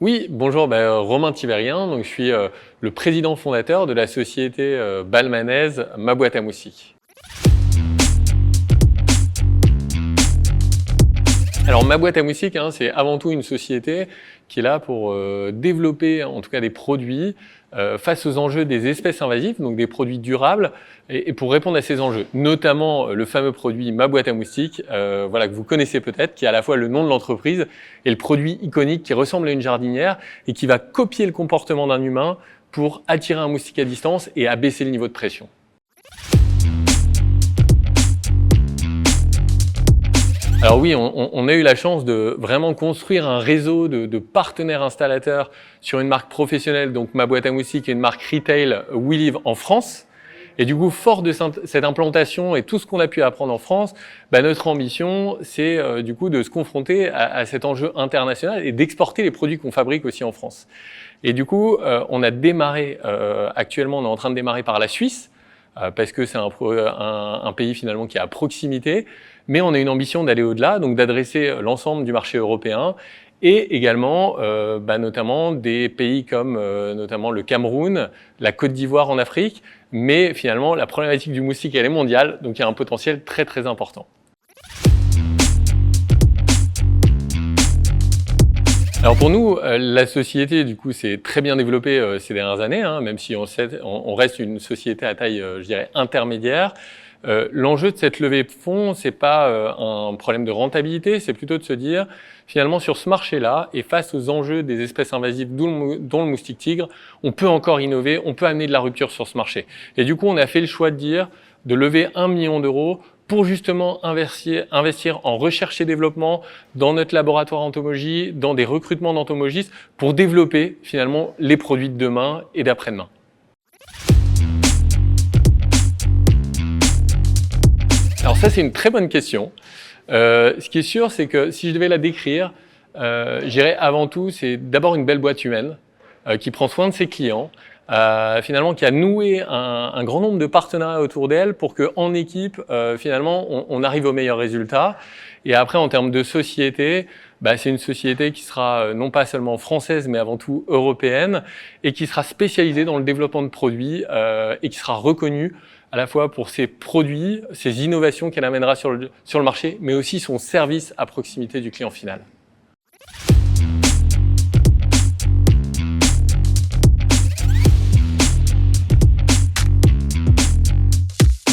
Oui, bonjour, Romain Tivérien, donc je suis le président fondateur de la société balmanaise Ma Boîte à Moustiques. Alors Ma Boîte à Moustiques, c'est avant tout une société qui est là pour développer en tout cas des produits face aux enjeux des espèces invasives, donc des produits durables, et pour répondre à ces enjeux, notamment le fameux produit Ma Boîte à Moustiques, que vous connaissez peut-être, qui est à la fois le nom de l'entreprise et le produit iconique qui ressemble à une jardinière et qui va copier le comportement d'un humain pour attirer un moustique à distance et abaisser le niveau de pression. Alors oui, on a eu la chance de vraiment construire un réseau de partenaires installateurs sur une marque professionnelle, donc Ma Boîte à Moustiques, et une marque retail We Live en France. Et du coup, fort de cette implantation et tout ce qu'on a pu apprendre en France, notre ambition, c'est du coup de se confronter à cet enjeu international et d'exporter les produits qu'on fabrique aussi en France. Et du coup, on a démarré, actuellement, on est en train de démarrer par la Suisse, parce que c'est un pays finalement qui est à proximité, mais on a une ambition d'aller au-delà, donc d'adresser l'ensemble du marché européen et également notamment des pays comme notamment le Cameroun, la Côte d'Ivoire en Afrique, mais finalement la problématique du moustique elle est mondiale, donc il y a un potentiel très très important. Alors pour nous, la société du coup s'est très bien développée ces dernières années, même si on reste une société à taille, je dirais, intermédiaire. L'enjeu de cette levée de fonds, c'est pas un problème de rentabilité, c'est plutôt de se dire, finalement, sur ce marché-là, et face aux enjeux des espèces invasives, dont le moustique tigre, on peut encore innover, on peut amener de la rupture sur ce marché. Et du coup, on a fait le choix de lever 1 million d'euros pour justement investir en recherche et développement dans notre laboratoire entomologie, dans des recrutements d'entomologistes, pour développer finalement les produits de demain et d'après-demain. Alors ça, c'est une très bonne question. Ce qui est sûr, c'est que si je devais la décrire, je dirais avant tout, c'est d'abord une belle boîte humaine qui prend soin de ses clients, finalement qui a noué un grand nombre de partenariats autour d'elle pour qu'en équipe, finalement, on arrive aux meilleurs résultats. Et après, en termes de société, c'est une société qui sera non pas seulement française, mais avant tout européenne, et qui sera spécialisée dans le développement de produits et qui sera reconnue à la fois pour ses produits, ses innovations qu'elle amènera sur le marché, mais aussi son service à proximité du client final.